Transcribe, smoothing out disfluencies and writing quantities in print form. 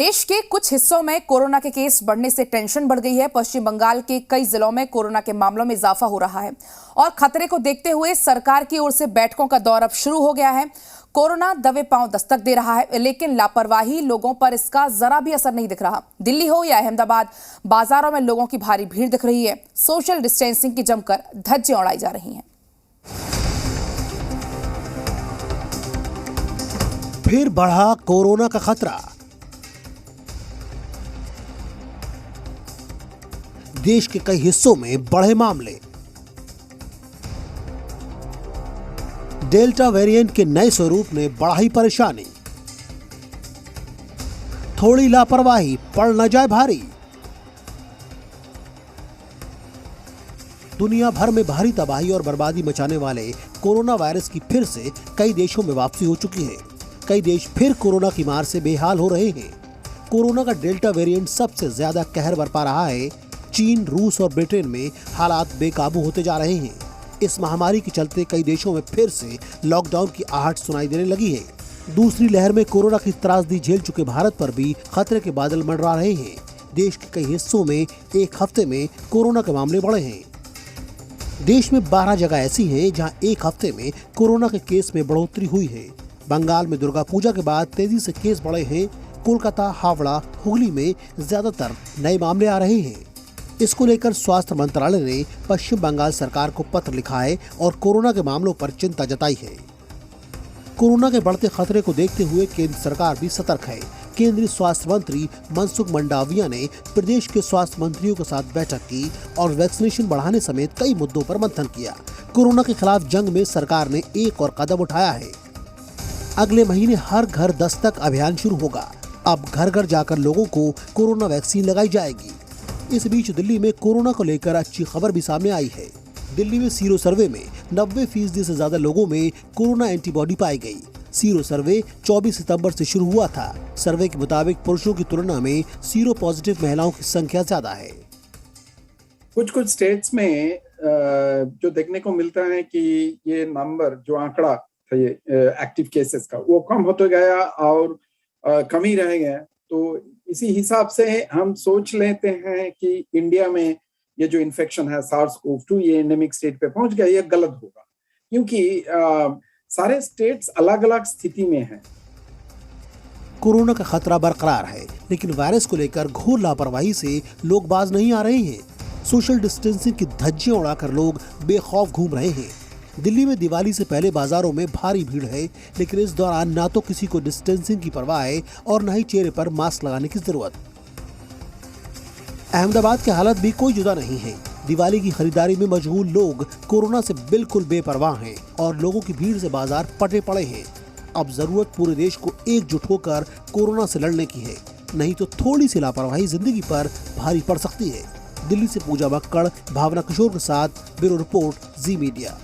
देश के कुछ हिस्सों में कोरोना के केस बढ़ने से टेंशन बढ़ गई है। पश्चिम बंगाल के कई जिलों में कोरोना के मामलों में इजाफा हो रहा है और खतरे को देखते हुए सरकार की ओर से बैठकों का दौर अब शुरू हो गया है। कोरोना दबे पांव दस्तक दे रहा है, लेकिन लापरवाही लोगों पर इसका जरा भी असर नहीं दिख रहा। दिल्ली हो या अहमदाबाद, बाजारों में लोगों की भारी भीड़ दिख रही है। सोशल डिस्टेंसिंग की जमकर धज्जियां उड़ाई जा रही हैं। फिर बढ़ा कोरोना का खतरा। देश के कई हिस्सों में बढ़े मामले। डेल्टा वेरिएंट के नए स्वरूप ने बढ़ाई परेशानी। थोड़ी लापरवाही पड़ न जाए भारी। दुनिया भर में भारी तबाही और बर्बादी मचाने वाले कोरोना वायरस की फिर से कई देशों में वापसी हो चुकी है। कई देश फिर कोरोना की मार से बेहाल हो रहे हैं। कोरोना का डेल्टा वेरिएंट सबसे ज्यादा कहर बरपा रहा है। चीन, रूस और ब्रिटेन में हालात बेकाबू होते जा रहे हैं। इस महामारी के चलते कई देशों में फिर से लॉकडाउन की आहट सुनाई देने लगी है। दूसरी लहर में कोरोना की त्रासदी झेल चुके भारत पर भी खतरे के बादल मंडरा रहे हैं। देश के कई हिस्सों में एक हफ्ते में कोरोना के मामले बढ़े हैं। देश में 12 जगह ऐसी हैं जहां एक हफ्ते में कोरोना के केस में बढ़ोतरी हुई है। बंगाल में दुर्गा पूजा के बाद तेजी से केस बढ़े हैं। कोलकाता, हावड़ा, हुगली में ज्यादातर नए मामले आ रहे हैं। इसको लेकर स्वास्थ्य मंत्रालय ने पश्चिम बंगाल सरकार को पत्र लिखा है और कोरोना के मामलों पर चिंता जताई है। कोरोना के बढ़ते खतरे को देखते हुए केंद्र सरकार भी सतर्क है। केंद्रीय स्वास्थ्य मंत्री मनसुख मंडाविया ने प्रदेश के स्वास्थ्य मंत्रियों के साथ बैठक की और वैक्सीनेशन बढ़ाने समेत कई मुद्दों पर मंथन किया। कोरोना के खिलाफ जंग में सरकार ने एक और कदम उठाया है। अगले महीने हर घर दस्तक अभियान शुरू होगा। अब घर घर जाकर लोगों को कोरोना वैक्सीन लगाई जाएगी। इस बीच दिल्ली में कोरोना को लेकर अच्छी खबर भी सामने आई है। दिल्ली में सीरो सर्वे में 90% से ज्यादा लोगों में कोरोना एंटीबॉडी पाई गई। सीरो सर्वे 24 सितंबर से शुरू हुआ था। सर्वे के मुताबिक पुरुषों की तुलना में सीरो पॉजिटिव महिलाओं की संख्या ज्यादा है। कुछ स्टेट्स में जो देखने को मिलता है कि ये नंबर, जो आंकड़ा था ये एक्टिव केसेस का, वो कम होते गया और कम ही रह गया। तो इसी हिसाब से हम सोच लेते हैं कि इंडिया में ये जो इन्फेक्शन है SARS-CoV-2 ये एंडेमिक स्टेट पे पहुंच गया। ये गलत होगा क्योंकि सारे स्टेट्स अलग अलग स्थिति में हैं। कोरोना का खतरा बरकरार है, लेकिन वायरस को लेकर घोर लापरवाही से लोग बाज नहीं आ रहे हैं। सोशल डिस्टेंसिंग की धज्जियां उड़ाकर लोग बेखौफ घूम रहे हैं। दिल्ली में दिवाली से पहले बाजारों में भारी भीड़ है, लेकिन इस दौरान ना तो किसी को डिस्टेंसिंग की परवाह है और न ही चेहरे पर मास्क लगाने की जरूरत। अहमदाबाद की हालत भी कोई जुदा नहीं है। दिवाली की खरीदारी में मशगूल लोग कोरोना से बिल्कुल बेपरवाह हैं और लोगों की भीड़ से बाजार पटे पड़े हैं। अब जरूरत पूरे देश को एकजुट होकर कोरोना से लड़ने की है, नहीं तो थोड़ी सी लापरवाही जिंदगी पर भारी पड़ सकती है। दिल्ली से पूजा मक्कड़, भावना किशोर के साथ ब्यूरो रिपोर्ट, जी मीडिया।